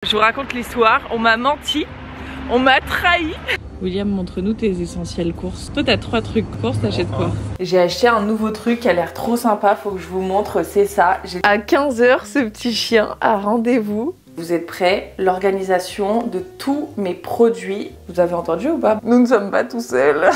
Je vous raconte l'histoire, on m'a menti, on m'a trahi. William, montre-nous tes essentielles courses. Toi, t'as 3 trucs courses, t'achètes quoi? J'ai acheté un nouveau truc qui a l'air trop sympa, faut que je vous montre, c'est ça. À 15 h, ce petit chien a rendez-vous. Vous êtes prêts? L'organisation de tous mes produits. Vous avez entendu ou pas? Nous ne sommes pas tout seuls.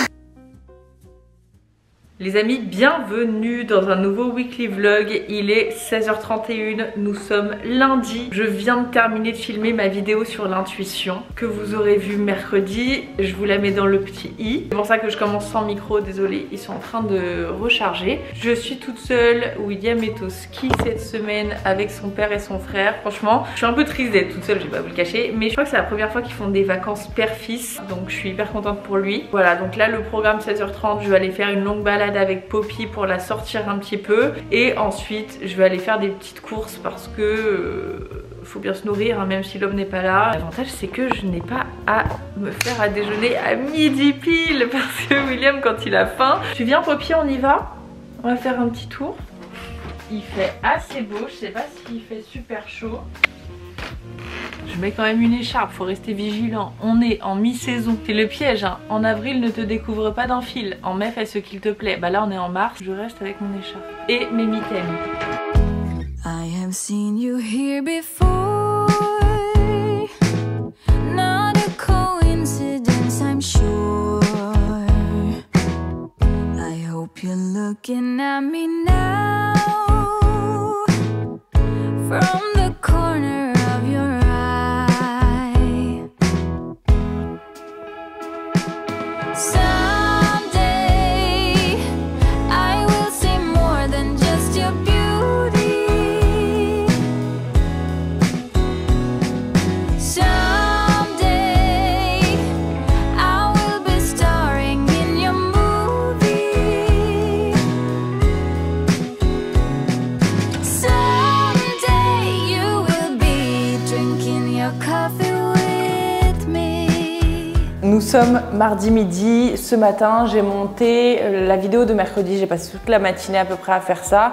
Les amis, bienvenue dans un nouveau weekly vlog. Il est 16 h 31, nous sommes lundi. Je viens de terminer de filmer ma vidéo sur l'intuition que vous aurez vue mercredi. Je vous la mets dans le petit i. C'est pour ça que je commence sans micro, désolé, ils sont en train de recharger. Je suis toute seule, William est au ski cette semaine avec son père et son frère. Franchement, je suis un peu triste d'être toute seule, je vais pas vous le cacher. Mais je crois que c'est la première fois qu'ils font des vacances père-fils, donc je suis hyper contente pour lui. Voilà, donc là le programme 16 h 30, je vais aller faire une longue balade avec Poppy pour la sortir un petit peu et ensuite je vais aller faire des petites courses parce que faut bien se nourrir hein, même si l'homme n'est pas là. L'avantage c'est que je n'ai pas à me faire à déjeuner à midi pile parce que William quand il a faim. Tu viens Poppy, on y va? On va faire un petit tour. Il fait assez beau, je sais pas s'il fait super chaud. Je mets quand même une écharpe, faut rester vigilant. On est en mi-saison. C'est le piège, hein. En avril, ne te découvre pas d'un fil. En mai, fais ce qu'il te plaît. Bah là, on est en mars. Je reste avec mon écharpe. Et mes mitaines. I have seen you here before. Not a coincidence, I'm sure. I hope you're looking at me now. From the corner of your eye. Someday I will see more than just your beauty. Someday I will be starring in your movie. Nous sommes mardi midi, ce matin j'ai monté la vidéo de mercredi, j'ai passé toute la matinée à peu près à faire ça.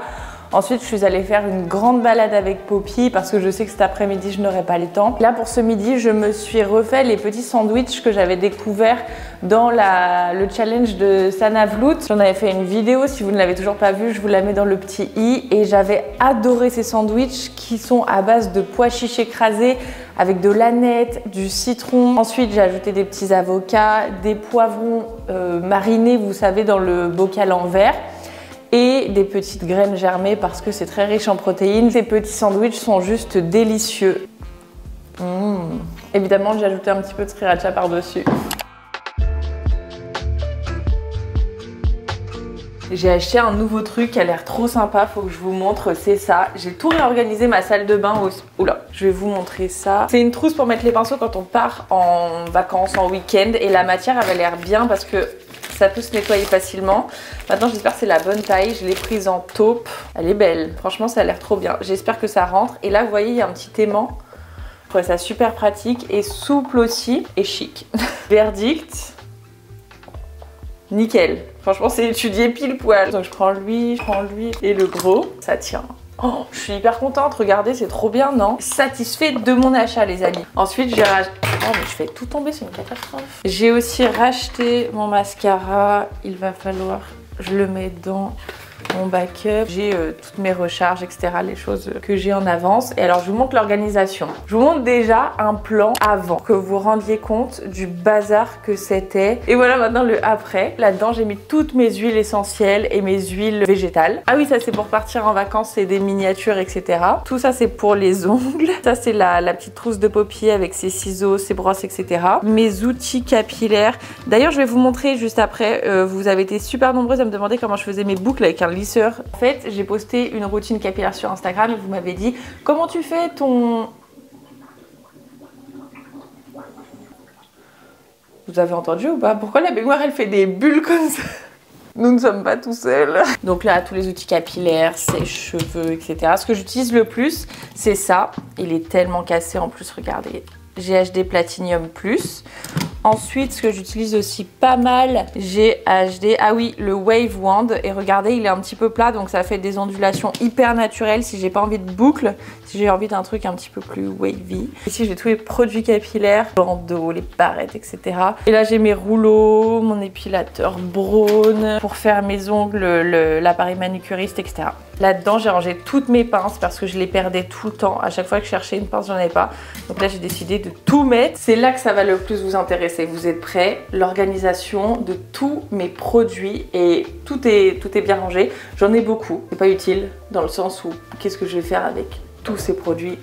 Ensuite je suis allée faire une grande balade avec Poppy parce que je sais que cet après-midi je n'aurai pas le temps. Là pour ce midi je me suis refait les petits sandwichs que j'avais découverts dans le challenge de Sana Vloot. J'en avais fait une vidéo, si vous ne l'avez toujours pas vue je vous la mets dans le petit i. Et j'avais adoré ces sandwichs qui sont à base de pois chiches écrasés avec de l'aneth, du citron. Ensuite j'ai ajouté des petits avocats, des poivrons marinés vous savez dans le bocal en verre. Et des petites graines germées parce que c'est très riche en protéines. Ces petits sandwichs sont juste délicieux. Évidemment, j'ai ajouté un petit peu de sriracha par-dessus. J'ai acheté un nouveau truc qui a l'air trop sympa, faut que je vous montre, c'est ça. J'ai tout réorganisé ma salle de bain. Oula, je vais vous montrer ça. C'est une trousse pour mettre les pinceaux quand on part en vacances, en week-end. Et la matière avait l'air bien parce que ça peut se nettoyer facilement. Maintenant j'espère que c'est la bonne taille. Je l'ai prise en taupe. Elle est belle. Franchement ça a l'air trop bien. J'espère que ça rentre. Et là vous voyez il y a un petit aimant. Je trouvais ça super pratique et souple aussi. Et chic. Verdict. Nickel. Franchement c'est étudié pile poil. Donc je prends lui et le gros. Ça tient. Oh, je suis hyper contente, regardez, c'est trop bien, non? Satisfait de mon achat, les amis. Ensuite, j'ai racheté... Oh, mais je fais tout tomber, c'est une catastrophe. J'ai aussi racheté mon mascara. Il va falloir... Je le mets dans mon backup. J'ai toutes mes recharges, etc. Les choses que j'ai en avance. Et alors, je vous montre l'organisation. Je vous montre déjà un plan avant. Que vous rendiez compte du bazar que c'était. Et voilà maintenant le après. Là-dedans, j'ai mis toutes mes huiles essentielles et mes huiles végétales. Ah oui, ça c'est pour partir en vacances. C'est des miniatures, etc. Tout ça, c'est pour les ongles. Ça, c'est la petite trousse de Poppy avec ses ciseaux, ses brosses, etc. Mes outils capillaires. D'ailleurs, je vais vous montrer juste après. Vous avez été super nombreuses à me demander comment je faisais mes boucles avec un lisseur. En fait, j'ai posté une routine capillaire sur Instagram et vous m'avez dit comment tu fais ton... Vous avez entendu ou pas? Pourquoi la baignoire elle fait des bulles comme ça? Nous ne sommes pas tout seuls. Donc là, tous les outils capillaires, sèche-cheveux, etc. Ce que j'utilise le plus, c'est ça. Il est tellement cassé en plus, regardez. GHD Platinum Plus. Ensuite, ce que j'utilise aussi pas mal, j'ai acheté, ah oui, le Wave Wand. Et regardez, il est un petit peu plat, donc ça fait des ondulations hyper naturelles si j'ai pas envie de boucle, si j'ai envie d'un truc un petit peu plus wavy. Ici, j'ai tous les produits capillaires, bandeaux, les barrettes, etc. Et là, j'ai mes rouleaux, mon épilateur Braun pour faire mes ongles, l'appareil manucuriste, etc. Là-dedans, j'ai rangé toutes mes pinces parce que je les perdais tout le temps. À chaque fois que je cherchais une pince, j'en avais pas. Donc là, j'ai décidé de tout mettre. C'est là que ça va le plus vous intéresser. Vous êtes prêts? L'organisation de tous mes produits et tout est bien rangé. J'en ai beaucoup. C'est pas utile dans le sens où qu'est-ce que je vais faire avec tous ces produits?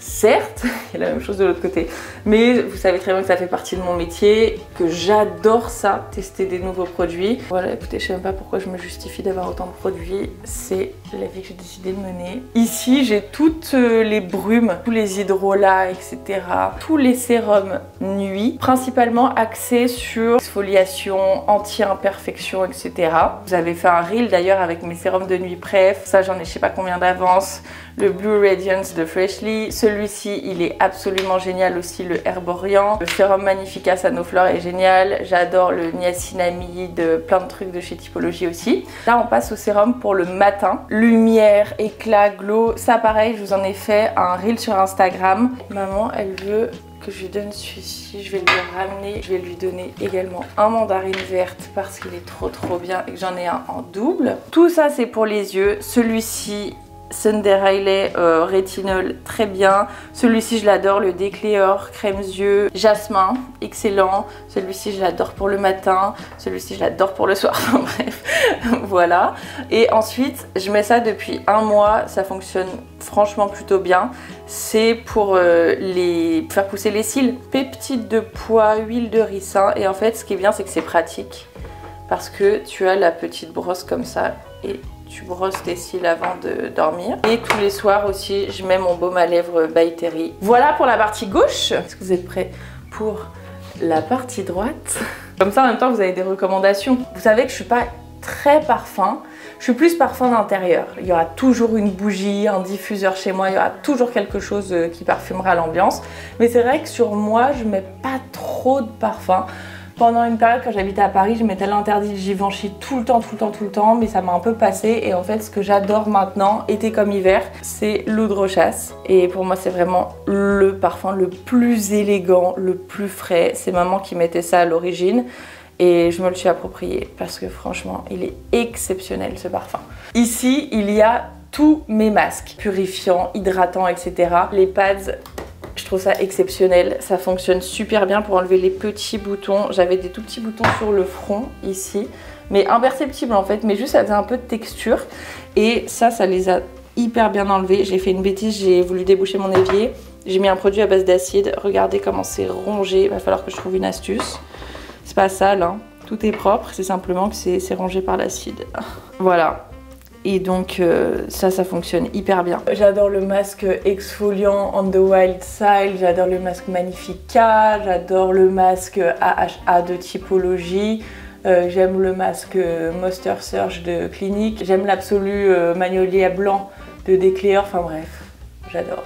Certes, il y a la même chose de l'autre côté, mais vous savez très bien que ça fait partie de mon métier, que j'adore ça, tester des nouveaux produits. Voilà, écoutez, je sais même pas pourquoi je me justifie d'avoir autant de produits, c'est la vie que j'ai décidé de mener. Ici, j'ai toutes les brumes, tous les hydrolats, etc. Tous les sérums nuit, principalement axés sur exfoliation, anti-imperfection, etc. Vous avez fait un reel d'ailleurs avec mes sérums de nuit préf, ça j'en ai je sais pas combien d'avance. Le Blue Radiance de Freshly, celui-ci il est absolument génial aussi, le Herborian. Le sérum Magnifica Sanoflore est génial, j'adore le niacinamide, plein de trucs de chez Typologie aussi. Là on passe au sérum pour le matin, lumière, éclat, glow, ça pareil je vous en ai fait un reel sur Instagram. Maman elle veut que je lui donne celui-ci, je vais lui ramener, je vais lui donner également un mandarine verte parce qu'il est trop bien et que j'en ai un en double. Tout ça c'est pour les yeux, celui-ci Sunday Riley rétinol très bien, celui-ci je l'adore, le Décléor crème yeux jasmin excellent, celui-ci je l'adore pour le matin, celui-ci je l'adore pour le soir, enfin bref voilà. Et ensuite je mets ça depuis un mois, ça fonctionne franchement plutôt bien, c'est pour faire pousser les cils, peptides de pois, huile de ricin et en fait ce qui est bien c'est que c'est pratique parce que tu as la petite brosse comme ça et tu brosses tes cils avant de dormir. Et tous les soirs aussi, je mets mon baume à lèvres by Terry. Voilà pour la partie gauche. Est-ce que vous êtes prêts pour la partie droite? Comme ça, en même temps, vous avez des recommandations. Vous savez que je suis pas très parfum. Je suis plus parfum d'intérieur. Il y aura toujours une bougie, un diffuseur chez moi. Il y aura toujours quelque chose qui parfumera l'ambiance. Mais c'est vrai que sur moi, je mets pas trop de parfum. Pendant une période, quand j'habitais à Paris, je mettais l'interdit de Givenchy tout le temps, mais ça m'a un peu passé. Et en fait, ce que j'adore maintenant, été comme hiver, c'est l'eau de Rochas. Et pour moi, c'est vraiment le parfum le plus élégant, le plus frais. C'est maman qui mettait ça à l'origine. Et je me le suis approprié parce que franchement, il est exceptionnel ce parfum. Ici, il y a tous mes masques, purifiants, hydratants, etc. Les pads, je trouve ça exceptionnel, ça fonctionne super bien pour enlever les petits boutons. J'avais des tout petits boutons sur le front ici, mais imperceptibles en fait, mais juste ça faisait un peu de texture. Et ça les a hyper bien enlevés. J'ai fait une bêtise, j'ai voulu déboucher mon évier. J'ai mis un produit à base d'acide, regardez comment c'est rongé, il va falloir que je trouve une astuce. C'est pas sale, hein. Tout est propre, c'est simplement que c'est rongé par l'acide. Voilà. Et donc ça fonctionne hyper bien. J'adore le masque exfoliant On the Wild Side, j'adore le masque Magnifica, j'adore le masque AHA de Typologie, j'aime le masque Moisture Surge de Clinique, j'aime l'absolu Magnolia Blanc de Décléor, enfin bref, j'adore.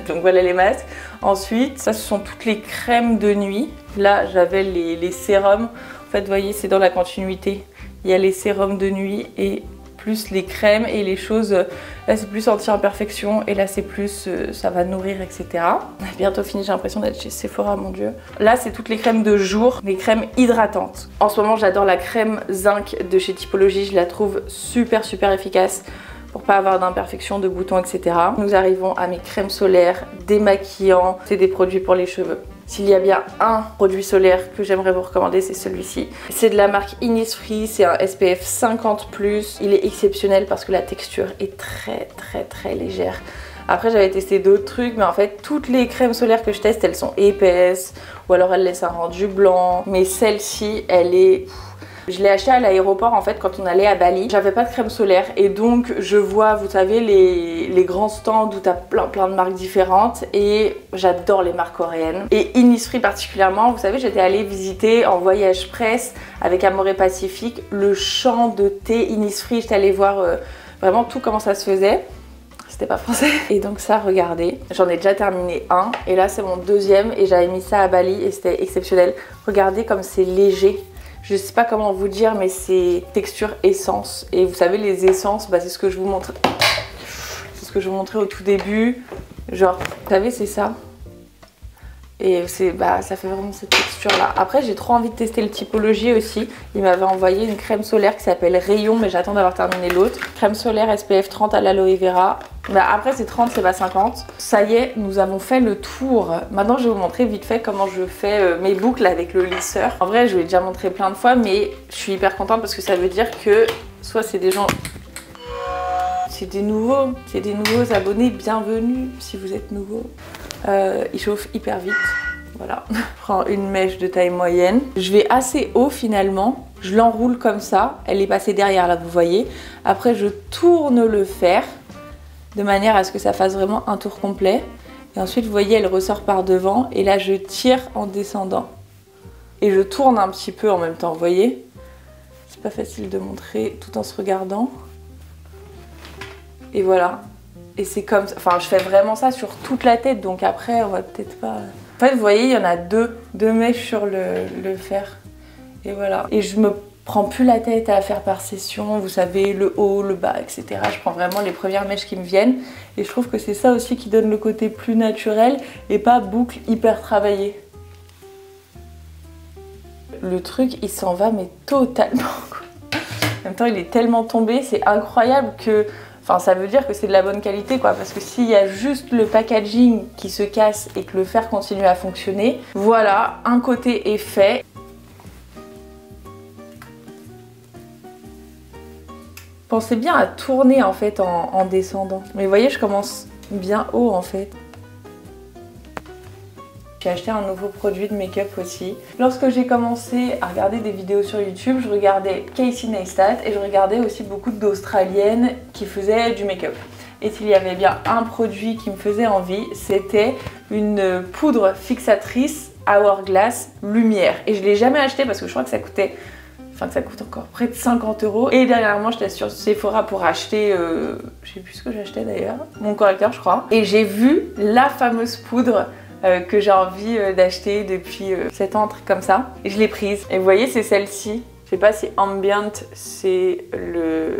Donc voilà les masques. Ensuite, ça ce sont toutes les crèmes de nuit. Là j'avais les sérums, en fait vous voyez c'est dans la continuité. Il y a les sérums de nuit et plus les crèmes et les choses, là c'est plus anti-imperfection et là c'est plus ça va nourrir etc. Bientôt fini, j'ai l'impression d'être chez Sephora mon dieu. Là c'est toutes les crèmes de jour, les crèmes hydratantes. En ce moment j'adore la crème zinc de chez Typologie, je la trouve super efficace pour pas avoir d'imperfections, de boutons etc. Nous arrivons à mes crèmes solaires démaquillants, c'est des produits pour les cheveux. S'il y a bien un produit solaire que j'aimerais vous recommander, c'est celui-ci. C'est de la marque Innisfree, c'est un SPF 50+. Il est exceptionnel parce que la texture est très légère. Après j'avais testé d'autres trucs, mais en fait toutes les crèmes solaires que je teste, elles sont épaisses ou alors elles laissent un rendu blanc. Mais celle-ci, elle est... Je l'ai acheté à l'aéroport en fait quand on allait à Bali. J'avais pas de crème solaire et donc je vois, vous savez, les grands stands où t'as plein de marques différentes et j'adore les marques coréennes. Et Innisfree particulièrement, vous savez, j'étais allée visiter en voyage presse avec Amore Pacifique le champ de thé Innisfree. J'étais allée voir vraiment tout comment ça se faisait. c'était pas français. Et donc ça, regardez, j'en ai déjà terminé un et là c'est mon deuxième et j'avais mis ça à Bali et c'était exceptionnel. Regardez comme c'est léger. Je sais pas comment vous dire, mais c'est texture essence. Et vous savez, les essences, bah, c'est ce que je vous montrais. C'est ce que je vous montrais au tout début. Genre, vous savez, c'est ça. Et ça fait vraiment cette texture là. Après j'ai trop envie de tester le Typologie aussi. Il m'avait envoyé une crème solaire qui s'appelle Rayon, mais j'attends d'avoir terminé l'autre. Crème solaire SPF 30 à l'aloe vera. Bah après c'est 30, c'est pas 50. Ça y est, nous avons fait le tour. Maintenant je vais vous montrer vite fait comment je fais mes boucles avec le lisseur. En vrai je vous l'ai déjà montré plein de fois, mais je suis hyper contente parce que ça veut dire que soit c'est des gens... C'est des nouveaux abonnés, bienvenue si vous êtes nouveau. Il chauffe hyper vite, voilà. Je prends une mèche de taille moyenne. Je vais assez haut finalement, je l'enroule comme ça. Elle est passée derrière là, vous voyez. Après je tourne le fer de manière à ce que ça fasse vraiment un tour complet. Et ensuite vous voyez elle ressort par devant et là je tire en descendant. Et je tourne un petit peu en même temps, vous voyez. C'est pas facile de montrer tout en se regardant. Et voilà. Et c'est comme ça. Enfin, je fais vraiment ça sur toute la tête. Donc après, on va peut-être pas... En fait, vous voyez, il y en a deux mèches sur le fer. Et voilà. Et je me prends plus la tête à faire par session. Vous savez, le haut, le bas, etc. Je prends vraiment les premières mèches qui me viennent. Et je trouve que c'est ça aussi qui donne le côté plus naturel et pas boucle hyper travaillée. Le truc, il s'en va, mais totalement. En même temps, il est tellement tombé. C'est incroyable que... Enfin, ça veut dire que c'est de la bonne qualité, quoi, parce que s'il y a juste le packaging qui se casse et que le fer continue à fonctionner, voilà, un côté est fait. Pensez bien à tourner en fait en descendant. Mais vous voyez, je commence bien haut en fait. J'ai acheté un nouveau produit de make-up aussi. Lorsque j'ai commencé à regarder des vidéos sur YouTube, je regardais Casey Neistat et je regardais aussi beaucoup d'Australiennes qui faisaient du make-up. Et s'il y avait bien un produit qui me faisait envie, c'était une poudre fixatrice Hourglass Lumière. Et je ne l'ai jamais acheté parce que je crois que ça coûtait... Enfin que ça coûte encore près de 50 €. Et dernièrement j'étais sur Sephora pour acheter, je sais plus ce que j'achetais d'ailleurs, mon correcteur je crois. Et j'ai vu la fameuse poudre que j'ai envie d'acheter depuis 7 ans, un truc comme ça. Et je l'ai prise. Et vous voyez, c'est celle-ci. Je sais pas si Ambient, c'est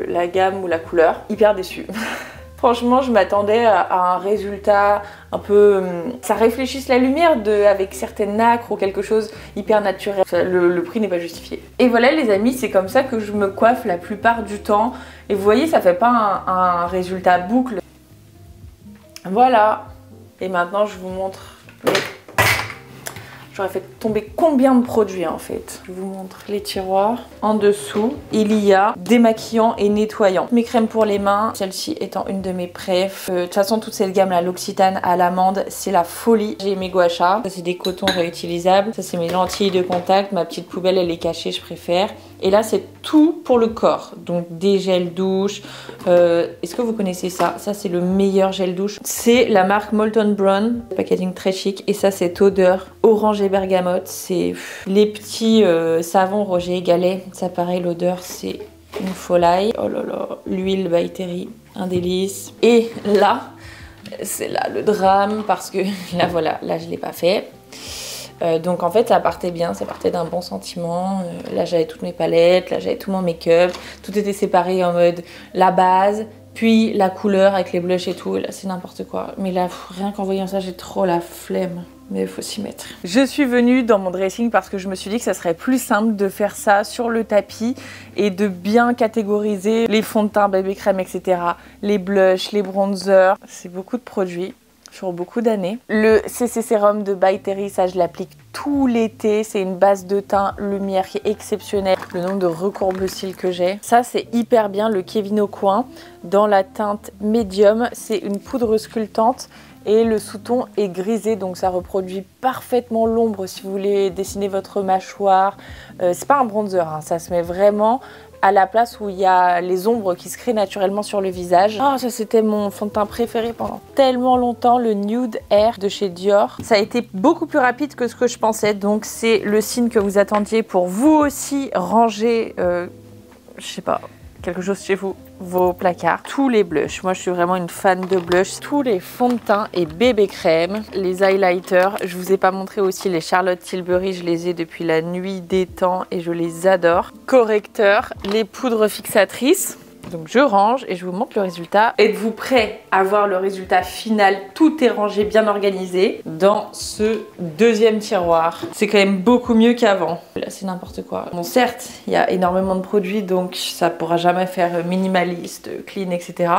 la gamme ou la couleur. Hyper déçue. Franchement, je m'attendais à un résultat un peu... ça réfléchisse la lumière avec certaines nacres ou quelque chose hyper naturel. Le prix n'est pas justifié. Et voilà les amis, c'est comme ça que je me coiffe la plupart du temps. Et vous voyez, ça fait pas un résultat boucle. Voilà. Et maintenant, je vous montre... J'aurais fait tomber combien de produits en fait. Je vous montre les tiroirs. En dessous, il y a démaquillant et nettoyant. Mes crèmes pour les mains, celle-ci étant une de mes préf. De toute façon, toute cette gamme là, l'Occitane à l'amande, c'est la folie. J'ai mes gua sha. Ça, c'est des cotons réutilisables. Ça, c'est mes lentilles de contact. Ma petite poubelle, elle est cachée, je préfère. Et là, c'est tout pour le corps. Donc, des gels douche. Est-ce que vous connaissez ça? Ça, c'est le meilleur gel douche. C'est la marque Molton Brown. Packaging très chic. Et ça, cette odeur orange et bergamote. C'est les petits savons Roger Galet. Ça, pareil, l'odeur, c'est une folie. Oh là là. L'huile by Terry. Un délice. Et là, c'est là le drame. Parce que là, voilà. Là, je ne l'ai pas fait. Donc en fait ça partait bien, ça partait d'un bon sentiment. Là j'avais toutes mes palettes, là j'avais tout mon make-up, tout était séparé en mode la base, puis la couleur avec les blushs et tout. Et là c'est n'importe quoi. Mais là rien qu'en voyant ça j'ai trop la flemme. Mais il faut s'y mettre. Je suis venue dans mon dressing parce que je me suis dit que ça serait plus simple de faire ça sur le tapis et de bien catégoriser les fonds de teint, bébé crème, etc. Les blushs, les bronzers. C'est beaucoup de produits sur beaucoup d'années. Le CC Sérum de By Terry, ça je l'applique tout l'été. C'est une base de teint lumière qui est exceptionnelle. Le nombre de recourbes cils que j'ai. Ça c'est hyper bien, le Kevin Aucoin dans la teinte médium. C'est une poudre sculptante et le sous-ton est grisé, donc ça reproduit parfaitement l'ombre si vous voulez dessiner votre mâchoire. C'est pas un bronzer, hein, ça se met vraiment à la place où il y a les ombres qui se créent naturellement sur le visage. Oh, ça c'était mon fond de teint préféré pendant tellement longtemps, le Nude Air de chez Dior. Ça a été beaucoup plus rapide que ce que je pensais, donc c'est le signe que vous attendiez pour vous aussi ranger, je sais pas, quelque chose chez vous. vos placards tous les blushs. Moi je suis vraiment une fan de blush. Tous les fonds de teint et bébé crème, les highlighters. Je vous ai pas montré aussi les Charlotte Tilbury, je les ai depuis la nuit des temps et je les adore. Correcteurs, les poudres fixatrices. Donc je range et je vous montre le résultat. Êtes-vous prêts à voir le résultat final? Tout est rangé, bien organisé dans ce deuxième tiroir. C'est quand même beaucoup mieux qu'avant. Là c'est n'importe quoi. Bon certes, il y a énormément de produits donc ça pourra jamais faire minimaliste, clean, etc.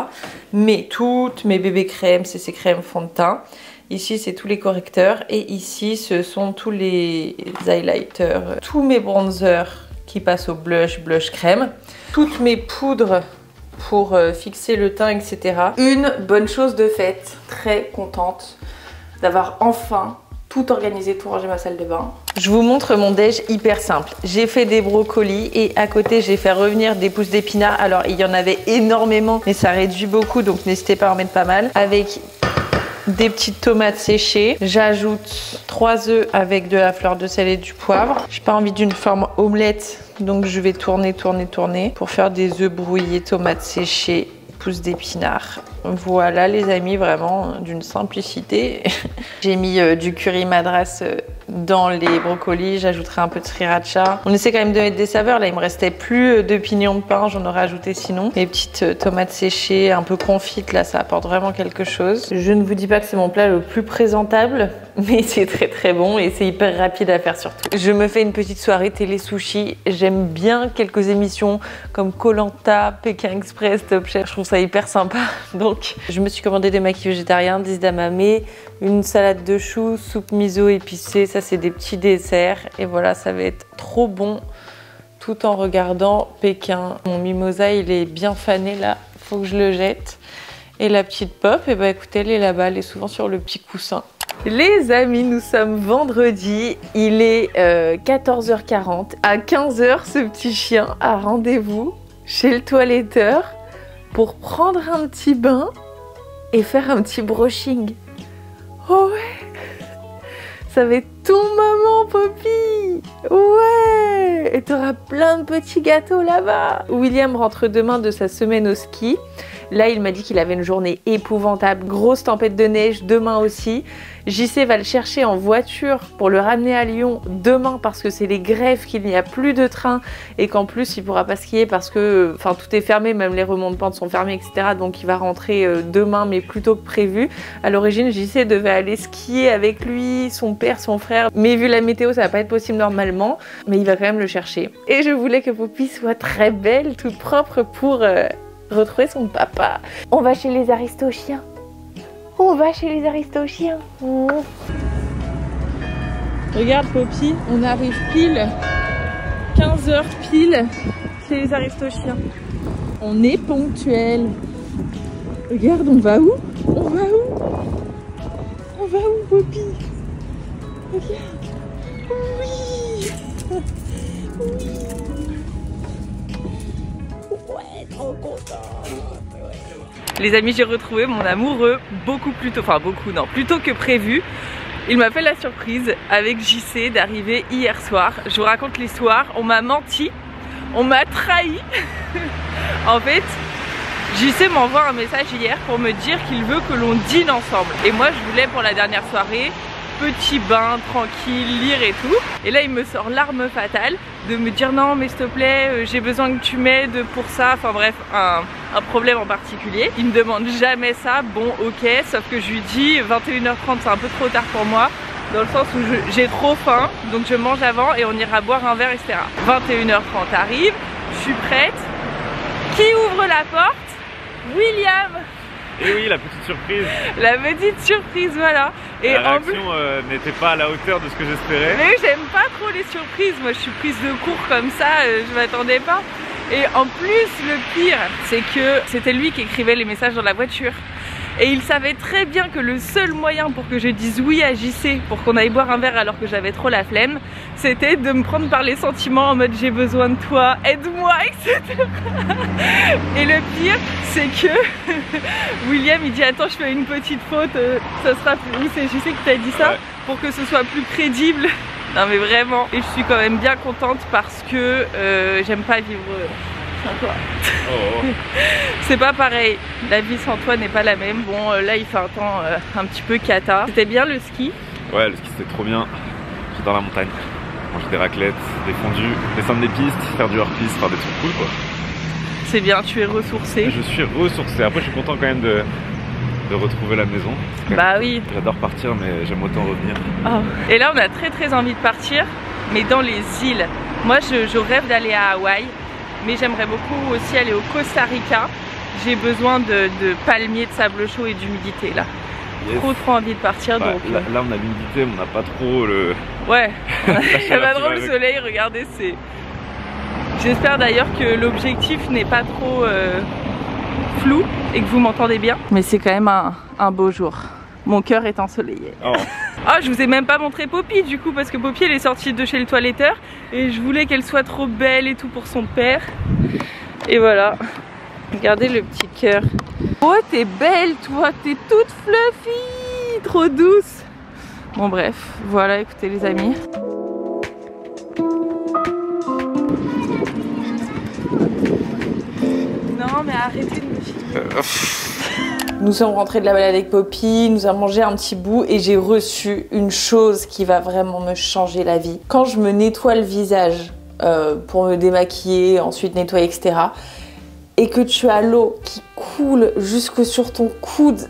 Mais toutes mes bébés crèmes, c'est ces crèmes fond de teint. Ici c'est tous les correcteurs et ici ce sont tous les highlighters. Tous mes bronzers qui passent au blush, blush crème. Toutes mes poudres pour fixer le teint, etc. Une bonne chose de faite, très contente d'avoir enfin tout organisé, tout rangé ma salle de bain. Je vous montre mon déj hyper simple. J'ai fait des brocolis et à côté j'ai fait revenir des pousses d'épinards. Alors il y en avait énormément mais ça réduit beaucoup donc n'hésitez pas à en mettre pas mal. Avec des petites tomates séchées. J'ajoute 3 œufs avec de la fleur de sel et du poivre. J'ai pas envie d'une forme omelette, donc je vais tourner pour faire des œufs brouillés, tomates séchées, pousses d'épinards. Voilà les amis, vraiment d'une simplicité. J'ai mis du curry madras dans les brocolis, j'ajouterai un peu de sriracha. On essaie quand même de mettre des saveurs, là il me restait plus de pignons de pain, j'en aurais ajouté sinon. Les petites tomates séchées, un peu confites, là ça apporte vraiment quelque chose. Je ne vous dis pas que c'est mon plat le plus présentable, mais c'est très très bon et c'est hyper rapide à faire surtout. Je me fais une petite soirée télé sushi, j'aime bien quelques émissions comme Koh-Lanta, Pékin Express, Top Chef, je trouve ça hyper sympa. Donc je me suis commandé des makis végétariens, des edamame, une salade de choux, soupe miso épicée, ça c'est des petits desserts et voilà ça va être trop bon tout en regardant Pékin. Mon mimosa il est bien fané là, faut que je le jette. Et la petite pop, et bah écoutez elle est là-bas, elle est souvent sur le petit coussin. Les amis, nous sommes vendredi, il est 14h40. À 15h, ce petit chien a rendez-vous chez le toiletteur pour prendre un petit bain et faire un petit brushing. Oh ouais, ça va être ton moment, Poppy. Ouais, et t'auras plein de petits gâteaux là-bas. William rentre demain de sa semaine au ski. Là, il m'a dit qu'il avait une journée épouvantable, grosse tempête de neige, demain aussi. JC va le chercher en voiture pour le ramener à Lyon demain parce que c'est les grèves, qu'il n'y a plus de train et qu'en plus, il pourra pas skier parce que tout est fermé, même les remontes pentes sont fermées, etc. Donc, il va rentrer demain, mais plus tôt que prévu. À l'origine, JC devait aller skier avec lui, son père, son frère. Mais vu la météo, ça va pas être possible normalement. Mais il va quand même le chercher. Et je voulais que Poppy soit très belle, toute propre pour... retrouver son papa. On va chez les aristochiens. On va chez les aristochiens. Mmh. Regarde Poppy, on arrive pile 15h pile chez les aristochiens. On est ponctuel. Regarde, on va où? On va où? On va où Poppy? Regarde. Oui. Oui. Ouais, trop contente. Les amis, j'ai retrouvé mon amoureux beaucoup plus tôt, plus tôt que prévu. Il m'a fait la surprise avec JC d'arriver hier soir. Je vous raconte l'histoire, on m'a menti, on m'a trahi. En fait, JC m'envoie un message hier pour me dire qu'il veut que l'on dîne ensemble. Et moi je voulais pour la dernière soirée, petit bain, tranquille, lire et tout. Et là il me sort l'arme fatale de me dire non mais s'il te plaît j'ai besoin que tu m'aides pour ça. Enfin bref, un problème en particulier. Il me demande jamais ça, bon ok, sauf que je lui dis 21h30 c'est un peu trop tard pour moi. Dans le sens où j'ai trop faim, donc je mange avant et on ira boire un verre, etc. 21h30 arrive, je suis prête. Qui ouvre la porte? William. Et oui, la petite surprise. La petite surprise, voilà. Et la réaction n'était pas à la hauteur de ce que j'espérais. Mais j'aime pas trop les surprises, moi je suis prise de court comme ça, je m'attendais pas. Et en plus, le pire, c'est que c'était lui qui écrivait les messages dans la voiture. Et il savait très bien que le seul moyen pour que je dise oui à JC pour qu'on aille boire un verre alors que j'avais trop la flemme, c'était de me prendre par les sentiments en mode j'ai besoin de toi, aide-moi, etc. Et le pire, c'est que William il dit attends je fais une petite faute, ça sera plus... c'est JC qui t'a dit ça, ouais. Pour que ce soit plus crédible. Non mais vraiment, et je suis quand même bien contente parce que j'aime pas vivre sans toi. Oh. C'est pas pareil, la vie sans toi n'est pas la même. Bon là il fait un temps un petit peu cata. C'était bien le ski? Ouais, le ski c'était trop bien. J'adore la montagne. Manger des raclettes, des fondus, descendre des pistes, faire du hors-piste, faire des trucs cool quoi. C'est bien, tu es ressourcé. Je suis ressourcé. Après je suis content quand même de retrouver la maison. Bah oui. J'adore partir mais j'aime autant revenir. Oh. Et là on a très envie de partir, mais dans les îles. Moi je rêve d'aller à Hawaï, mais j'aimerais beaucoup aussi aller au Costa Rica. J'ai besoin de palmiers, de sable chaud et d'humidité là. Yes. Trop envie de partir. Bah, donc, là on a l'humidité, on n'a pas trop le... Ouais, il n'y a pas trop le soleil, regardez c'est... J'espère d'ailleurs que l'objectif n'est pas trop flou et que vous m'entendez bien. Mais c'est quand même un beau jour. Mon cœur est ensoleillé. Oh. Ah, je vous ai même pas montré Poppy du coup parce que Poppy elle est sortie de chez le toiletteur et je voulais qu'elle soit trop belle et tout pour son père. Et voilà. Regardez le petit cœur. Oh t'es belle toi, t'es toute fluffy, trop douce. Bon bref, voilà, écoutez les amis. Non mais arrêtez de me filmer. Nous sommes rentrés de la balade avec Poppy, nous avons mangé un petit bout et j'ai reçu une chose qui va vraiment me changer la vie. Quand je me nettoie le visage pour me démaquiller, ensuite nettoyer, etc. et que tu as l'eau qui coule jusque sur ton coude,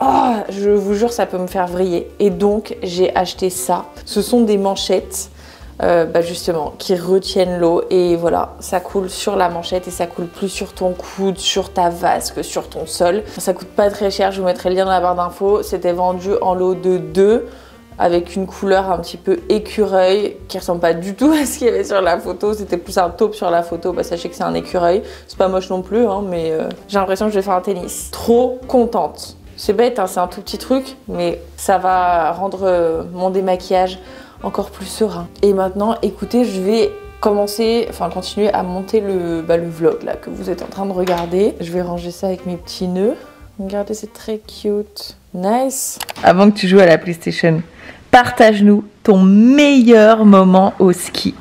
oh, je vous jure ça peut me faire vriller. Et donc j'ai acheté ça. Ce sont des manchettes justement qui retiennent l'eau et voilà, ça coule sur la manchette et ça coule plus sur ton coude, sur ta vasque, sur ton sol. Ça coûte pas très cher, je vous mettrai le lien dans la barre d'infos. C'était vendu en lot de 2 avec une couleur un petit peu écureuil qui ressemble pas du tout à ce qu'il y avait sur la photo. C'était plus un taupe sur la photo, bah sachez que c'est un écureuil. C'est pas moche non plus, hein, mais j'ai l'impression que je vais faire un tennis. Trop contente. C'est bête, hein, c'est un tout petit truc, mais ça va rendre mon démaquillage encore plus serein. Et maintenant, écoutez, je vais continuer à monter le vlog là que vous êtes en train de regarder. Je vais ranger ça avec mes petits nœuds. Regardez, c'est très cute. Nice. Avant que tu joues à la PlayStation, partage-nous ton meilleur moment au ski.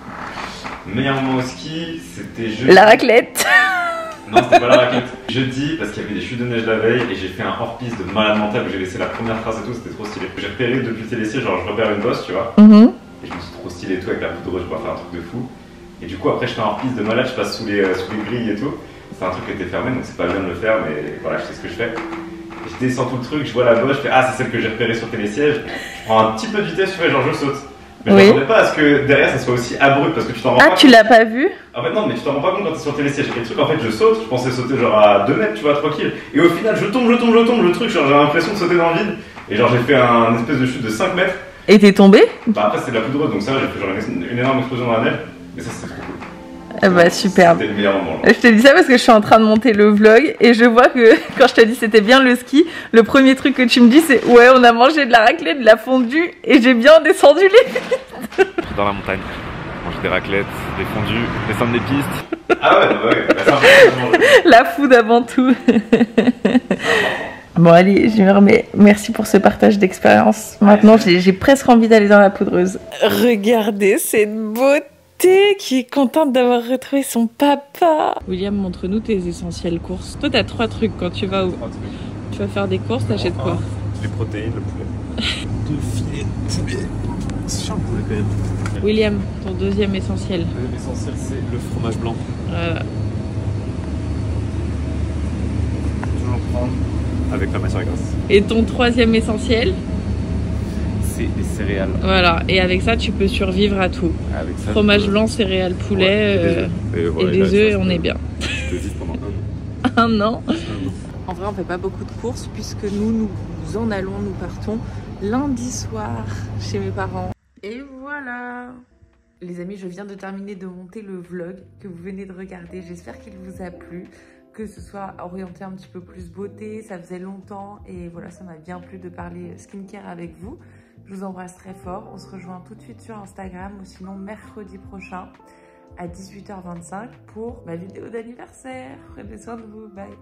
Meilleur moment au ski, c'était jeudi. La raclette. Non, c'était pas la raclette. Jeudi, parce qu'il y avait des chutes de neige la veille et j'ai fait un hors-piste de malade mental où j'ai laissé la première trace et tout, c'était trop stylé. J'ai repéré depuis le télésiège, genre je repère une bosse, tu vois. Et je me suis trop stylé et tout avec la poudre, je pourrais faire un truc de fou. Et du coup, après, je fais un hors-piste de malade, je passe sous les grilles et tout. C'est un truc qui était fermé, donc c'est pas bien de le faire, mais voilà, je sais ce que je fais. Et je descends tout le truc, je vois la bosse, je fais ah, c'est celle que j'ai repérée sur télésiège. Je prends un petit peu de vitesse, tu vois, genre je saute. Mais je m'attendais pas à ce que derrière ça soit aussi abrupt parce que tu t'en rends pas compte. Ah, tu l'as pas vu? En fait, non, mais tu t'en rends pas compte quand t'es sur télésiège. Et le truc, en fait, je saute, je pensais sauter genre à 2 mètres, tu vois, tranquille. Et au final, je tombe, le truc, genre j'ai l'impression de sauter dans le vide. Et genre j'ai fait un espèce de chute de 5 mètres. Et t'es tombé? Bah après, c'est de la poudreuse, donc ça, j'ai fait genre une énorme explosion dans la neige. Mais ça, c'était trop cool. Ah bah superbe. C'était le meilleur moment. Là. Je te dis ça parce que je suis en train de monter le vlog et je vois que quand je te dis c'était bien le ski, le premier truc que tu me dis c'est ouais on a mangé de la raclette, de la fondue et j'ai bien descendu les... Dans la montagne, manger des raclettes, des fondus, descendre des pistes. Ah ouais, bah ouais, bah c'est important. La food avant tout. Bon allez, je me remets. Merci pour ce partage d'expérience. Maintenant j'ai presque envie d'aller dans la poudreuse. Regardez cette beauté qui est contente d'avoir retrouvé son papa. William, montre-nous tes essentielles courses. Toi, t'as 3 trucs quand tu vas où? Tu vas faire des courses, t'achètes quoi? Les protéines, le poulet. 2 filets de poulet. C'est cher le poulet quand même. William, ton deuxième essentiel. Le deuxième essentiel, c'est le fromage blanc. Toujours prendre avec la matière grasse. Et ton troisième essentiel? Les céréales. Voilà, et avec ça tu peux survivre à tout. Avec ça, fromage blanc, céréales, poulet et des œufs et on est bien. Je te vis pendant 1 an. En vrai on fait pas beaucoup de courses puisque nous en allons, nous partons lundi soir chez mes parents. Et voilà. Les amis, je viens de terminer de monter le vlog que vous venez de regarder. J'espère qu'il vous a plu, que ce soit orienté un petit peu plus beauté, ça faisait longtemps et voilà, ça m'a bien plu de parler skincare avec vous. Je vous embrasse très fort. On se rejoint tout de suite sur Instagram ou sinon mercredi prochain à 18h25 pour ma vidéo d'anniversaire. Prenez soin de vous. Bye.